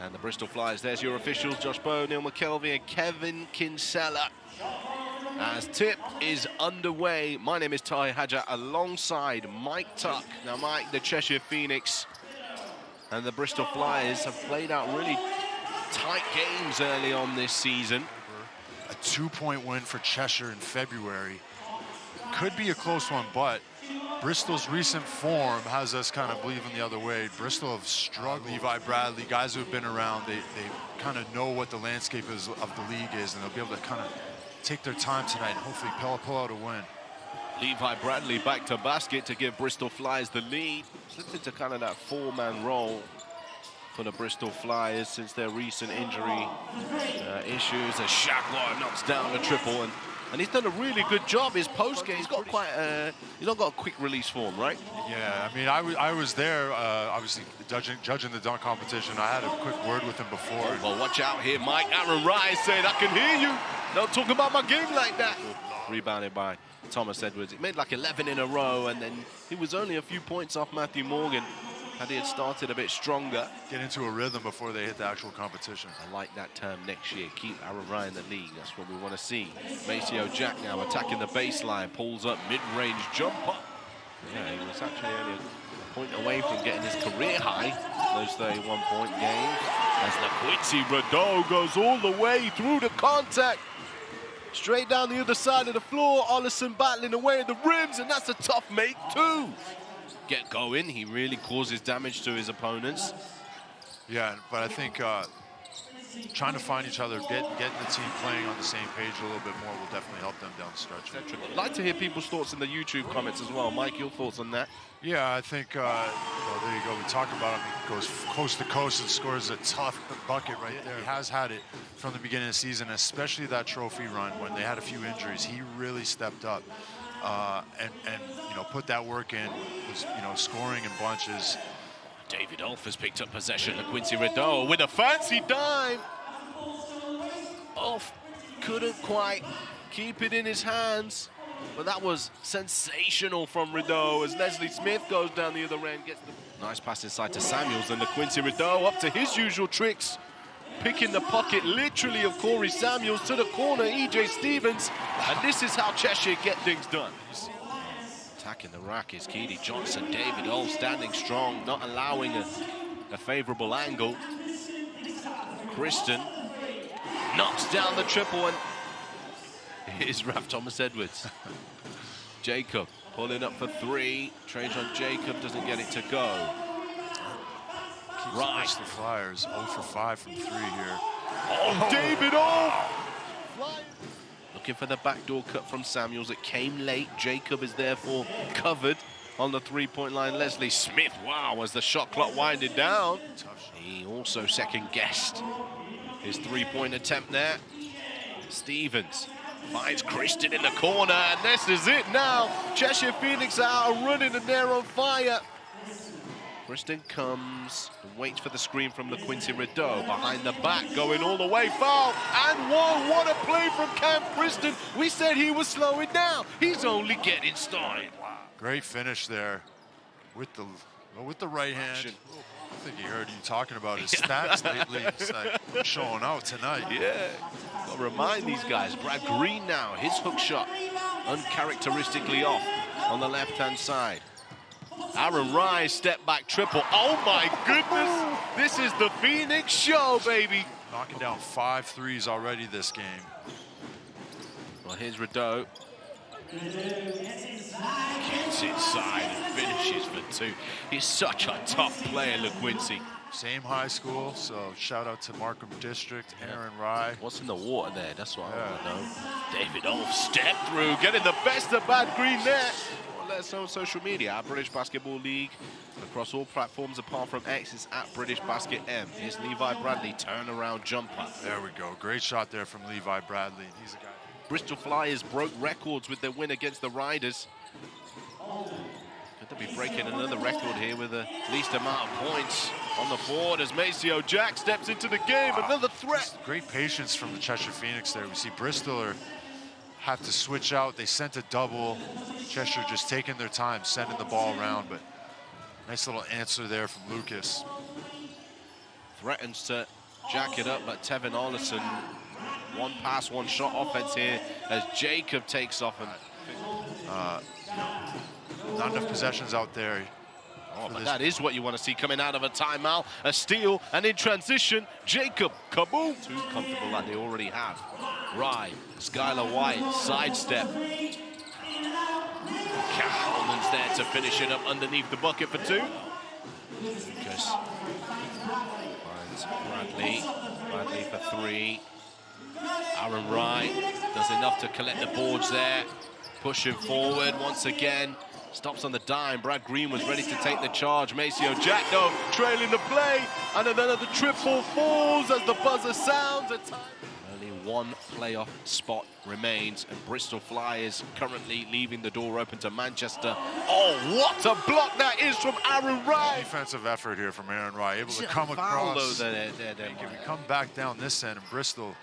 And the Bristol Flyers, there's your officials, Josh Bowe, Neil McKelvey and Kevin Kinsella. As tip is underway, my name is Ty Hadja alongside Mike Tuck. Now Mike, the Cheshire Phoenix and the Bristol Flyers have played out really tight games early on this season. A 2-point win for Cheshire in February. Could be a close one, but Bristol's recent form has us kind of believing the other way. Bristol have struggled. Levi Bradley, guys who have been around, they kind of know what the landscape is of the league is, and they'll be able to kind of take their time tonight and hopefully pull out a win. Levi Bradley back to basket to give Bristol Flyers the lead. Slipped into kind of that four-man role for the Bristol Flyers since their recent injury issues. As Shagwar knocks down the triple, and he's done a really good job. His post game, he's got quite he's not got a quick release form, right? Yeah, I mean, I was there, obviously judging the dunk competition. I had a quick word with him before. Oh, well, watch out here, Mike. Aaron Rice saying, "I can hear you. Don't talk about my game like that." Rebounded by Thomas Edwards. He made like 11 in a row, and then he was only a few points off Matthew Morgan. Had he had started a bit stronger. Get into a rhythm before they hit the actual competition. I like that term next year. Keep Aaron Ryan in the league. That's what we want to see. Maceo Jack now attacking the baseline. Pulls up mid-range jumper. Yeah, he was actually only a point away from getting his career high. Those 31-point games. As LaQuincy Radeau goes all the way through the contact. Straight down the other side of the floor. Ollison battling away at the rims, and that's a tough make too. Get going, he really causes damage to his opponents. Yeah, but I think trying to find each other, getting the team playing on the same page a little bit more will definitely help them down the stretch. I'd like to hear people's thoughts in the YouTube comments as well. Mike, your thoughts on that? Yeah, I think, there you go. We talk about him. He goes coast to coast and scores a tough bucket right there. He has had it from the beginning of the season, especially that trophy run when they had a few injuries. He really stepped up and you know, put that work in, was, you know, scoring in bunches. David Ulf has picked up possession. LaQuincy Radeau with a fancy dime. Ulf couldn't quite keep it in his hands, but that was sensational from Radeau as Leslie Smith goes down the other end, gets the nice pass inside to Samuels, and LaQuincy Radeau up to his usual tricks, picking the pocket literally of Corey Samuels to the corner, E.J. Stevens, and this is how Cheshire get things done. Attacking the rack is Keedy Johnson. David Ulf standing strong, not allowing a favorable angle. Kristen knocks down the triple, and here's Raf Thomas Edwards. Jacob pulling up for three. Trajan Jacob doesn't get it to go. Right. The Flyers 0 for 5 from 3 here. Oh, David Ulf! Looking for the backdoor cut from Samuels. It came late. Jacob is therefore covered on the three-point line. Leslie Smith, wow, as the shot clock winded down. He also second-guessed his three-point attempt there. Stevens finds Kristen in the corner, and this is it now. Cheshire Phoenix are running, and they're on fire. Kristen comes and waits for the screen from LaQuincy Radeau. Behind the back, going all the way, foul, and one. What a play from Cam Kristen. We said he was slowing down. He's only getting started. Wow. Great finish there with the right hand. I think he heard you talking about his stats lately. It's like showing out tonight. Yeah, got to remind these guys. Brad Green now, his hook shot uncharacteristically off on the left-hand side. Aaron Rice, step back triple. Oh my goodness, this is the Phoenix show, baby. Knocking down 5 threes already this game. Well, here's Radeau. Gets inside and finishes for 2. He's such a tough player, LaQuincy. Same high school, so shout out to Markham District, Aaron Rye. What's in the water there? That's what I want to know. David Ulf step through, getting the best of Bad Green there. Let us know on social media at British Basketball League. Across all platforms apart from X, it's at British Basket M. Here's Levi Bradley, turnaround jumper. There we go. Great shot there from Levi Bradley. He's a guy. Bristol Flyers broke records with their win against the Riders. Could they be breaking another record here with the least amount of points on the board as Maceo Jack steps into the game? Another threat. Great patience from the Cheshire Phoenix there. We see Bristol have to switch out. They sent a double. Cheshire just taking their time, sending the ball around, but nice little answer there from Lucas. threatens to jack it up, but Tevin Olesen, one pass, one shot offense here as Jacob takes off. And not enough possessions out there. oh, but that is what you want to see coming out of a timeout. A steal, and in transition, Jacob, kaboom! Too comfortable like they already have. Rye, Skylar White, sidestep. Holden's there to finish it up underneath the bucket for two. Lucas finds Bradley. Bradley for three. Aaron Rye does enough to collect the boards there. Pushing forward once again. Stops on the dime. Brad Green was ready to take the charge. Maceo Jack, though, trailing the play. And another triple falls as the buzzer sounds. Only one playoff spot remains, and Bristol Flyers currently leaving the door open to Manchester. Oh, what a block that is from Aaron Rye! Defensive effort here from Aaron Rye, able to come across. Can we come back down this end, and Bristol,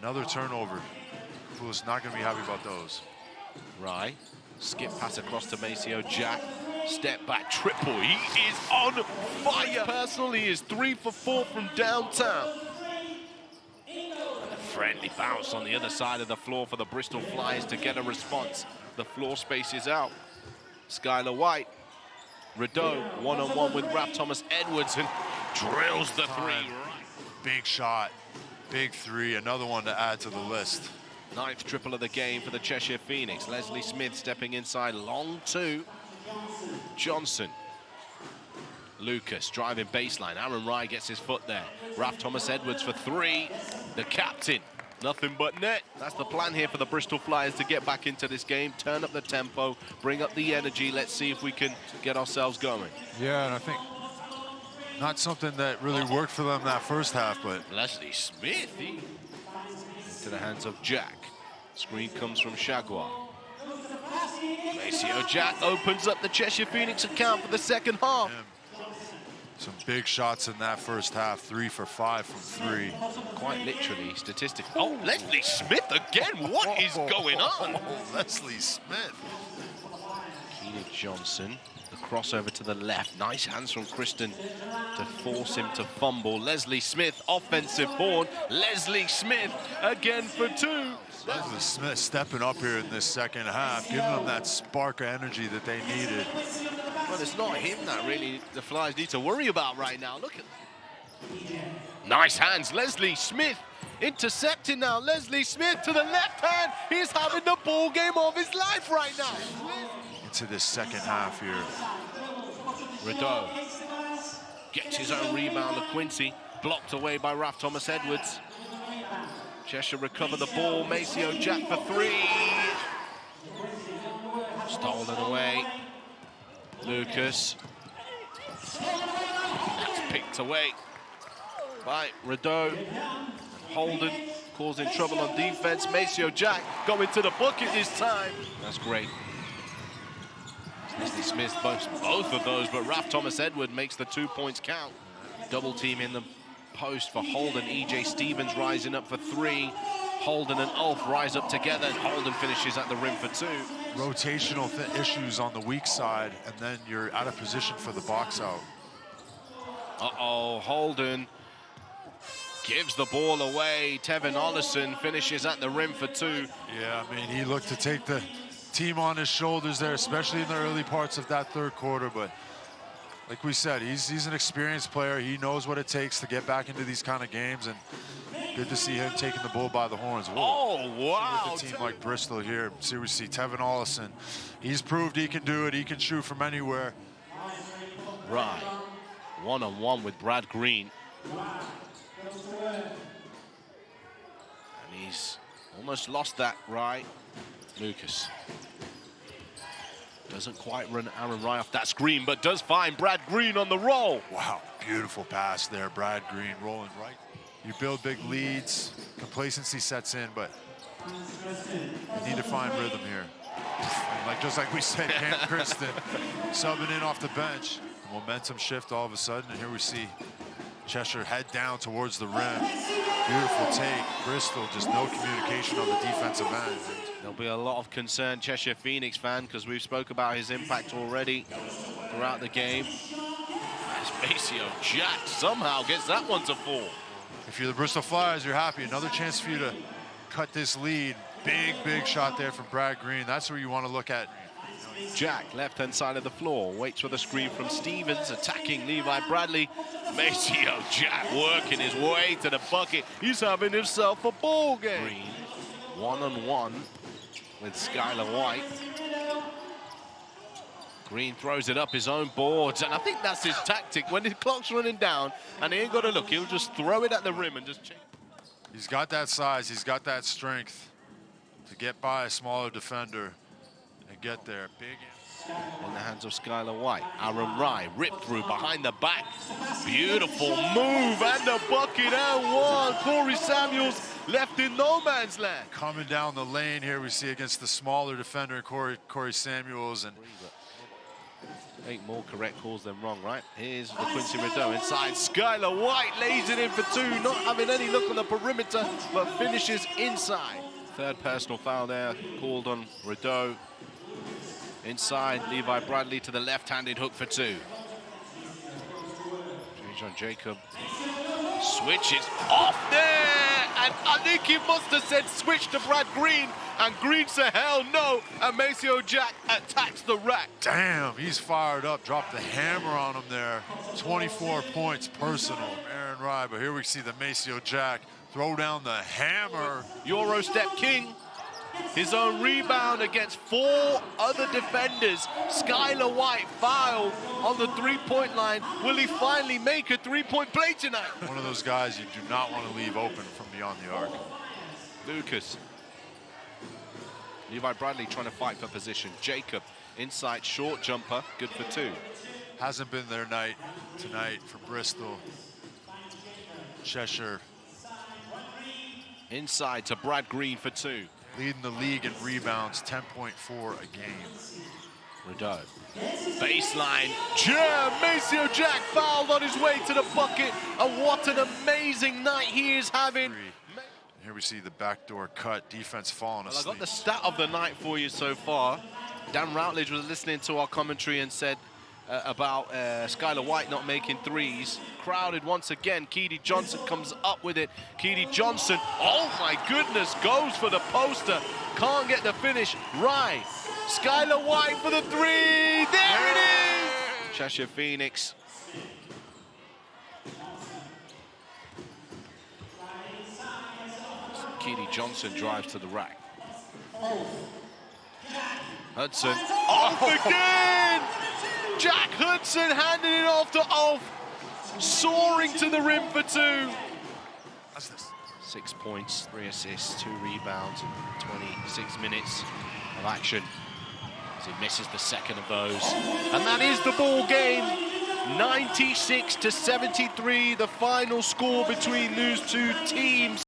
another turnover. Who's not going to be happy about those. Rye, skip pass across to Maceo Jack. Step back triple. He is on fire. Personally, he is 3 for 4 from downtown. And a friendly bounce on the other side of the floor for the Bristol Flyers to get a response. The floor space is out. Skylar White, Rideau, one-on-one with Raph Thomas Edwards, and drills the three. Big shot, big three, another one to add to the list. 9th triple of the game for the Cheshire Phoenix. Leslie Smith stepping inside, long two. Johnson. Lucas driving baseline. Aaron Rye gets his foot there. Raph Thomas Edwards for three. The captain, nothing but net. That's the plan here for the Bristol Flyers to get back into this game, turn up the tempo, bring up the energy. Let's see if we can get ourselves going. Yeah, and I think not something that really worked for them that first half, but Leslie Smith, into the hands of Jack. Screen comes from Shagwar. Maceo Jack opens up the Cheshire Phoenix account for the second half. Yeah. Some big shots in that first half, 3 for 5 from 3. Quite literally, statistically. Oh, Leslie Smith again, what is going on? Leslie Smith. Keenan Johnson, the crossover to the left. Nice hands from Kristen to force him to fumble. Leslie Smith, offensive board. Leslie Smith again for two. Leslie Smith stepping up here in this second half, giving them that spark of energy that they needed. Well, it's not him that really the Flyers need to worry about right now. Look at nice hands. Leslie Smith intercepting now. Leslie Smith to the left hand. He's having the ball game of his life right now. Into this second half here. Rideau gets his own rebound. LaQuincy blocked away by Raph Thomas Edwards. Cheshire recover the ball. Maceo Jack for three. Stolen away. Lucas. That's picked away by Rideau. Holden causing trouble on defense. Maceo Jack going to the bucket this time. That's great. Leslie Smith both of those, but Raph Thomas Edward makes the 2 points count. Double team in the post for Holden. EJ Stevens rising up for three. Holden and Ulf rise up together, and Holden finishes at the rim for two. Rotational issues on the weak side, and then you're out of position for the box out. Uh-oh, Holden gives the ball away. Tevin Olesen finishes at the rim for two. Yeah, I mean, he looked to take the team on his shoulders there, especially in the early parts of that third quarter, but like we said, he's an experienced player. He knows what it takes to get back into these kind of games, and good to see him taking the bull by the horns. Whoa. Oh, wow. With a team like Bristol here, seriously, Tevin Olesen, he's proved he can do it. He can shoot from anywhere. Right. One-on-one with Brad Green. And he's almost lost that, right? Lucas. Doesn't quite run Aaron Rye off that screen, but does find Brad Green on the roll. Wow, beautiful pass there, Brad Green rolling right. You build big leads, complacency sets in, but you need to find rhythm here. And just like we said, Cam Kristen subbing in off the bench. The momentum shift all of a sudden, and here we see Cheshire head down towards the rim. Beautiful take. Bristol, just no communication on the defensive end. There'll be a lot of concern, Cheshire Phoenix fan, because we've spoke about his impact already throughout the game. Maceo Jack somehow gets that one to fall. If you're the Bristol Flyers, you're happy. Another chance for you to cut this lead. Big shot there from Brad Green. That's where you want to look at. Jack, left-hand side of the floor, waits for the screen from Stevens, attacking Levi Bradley. Maceo Jack working his way to the bucket. He's having himself a ball game. Green, one-on-one with Skylar White. Green throws it up his own boards, and I think that's his tactic. When the clock's running down and he ain't got to look, he'll just throw it at the rim and just check. He's got that size, he's got that strength to get by a smaller defender and get there. Big in the hands of Skylar White. Aaron Rye ripped through behind the back. Beautiful move and the bucket and one. Corey Samuels left in no man's land. Coming down the lane here, we see against the smaller defender, Corey Samuels. And 8 more correct calls than wrong, right? Here's the Quincy Rideau inside. Skylar White lays it in for 2, not having any look on the perimeter, but finishes inside. Third personal foul there, called on Rideau. Inside, Levi Bradley to the left-handed hook for 2. Change on Jacob. Switches off there! And I think he must have said switch to Brad Green, and Green said hell no, and Maceo Jack attacks the rack. Damn, he's fired up, dropped the hammer on him there. 24 points personal, Aaron Rye, but here we see the Maceo Jack throw down the hammer. Eurostep king, his own rebound against 4 other defenders. Skylar White fouled on the 3-point line. Will he finally make a 3-point play tonight? One of those guys you do not want to leave open from beyond the arc. Lucas. Levi Bradley trying to fight for position. Jacob, inside short jumper, good for 2. Hasn't been their night tonight for Bristol. Cheshire. Inside to Brad Green for 2. Leading the league in rebounds, 10.4 a game. Rideau. Baseline. Jam! Maceo Jack fouled on his way to the bucket. And what an amazing night he is having. Here we see the backdoor cut, defense falling asleep. Well, I got the stat of the night for you so far. Dan Routledge was listening to our commentary and said about Skylar White not making threes. Crowded once again. Keedy Johnson comes up with it. Keedy Johnson, oh my goodness, goes for the poster. Can't get the finish. Rye. Skylar White for the 3. There it is! Cheshire Phoenix. Keedy Johnson drives to the rack. Hudson, off again! Jack Hudson handing it off to Ulf, soaring to the rim for 2. What's this? 6 points, 3 assists, 2 rebounds in 26 minutes of action. As he misses the second of those. And that is the ball game. 96-73, the final score between those 2 teams.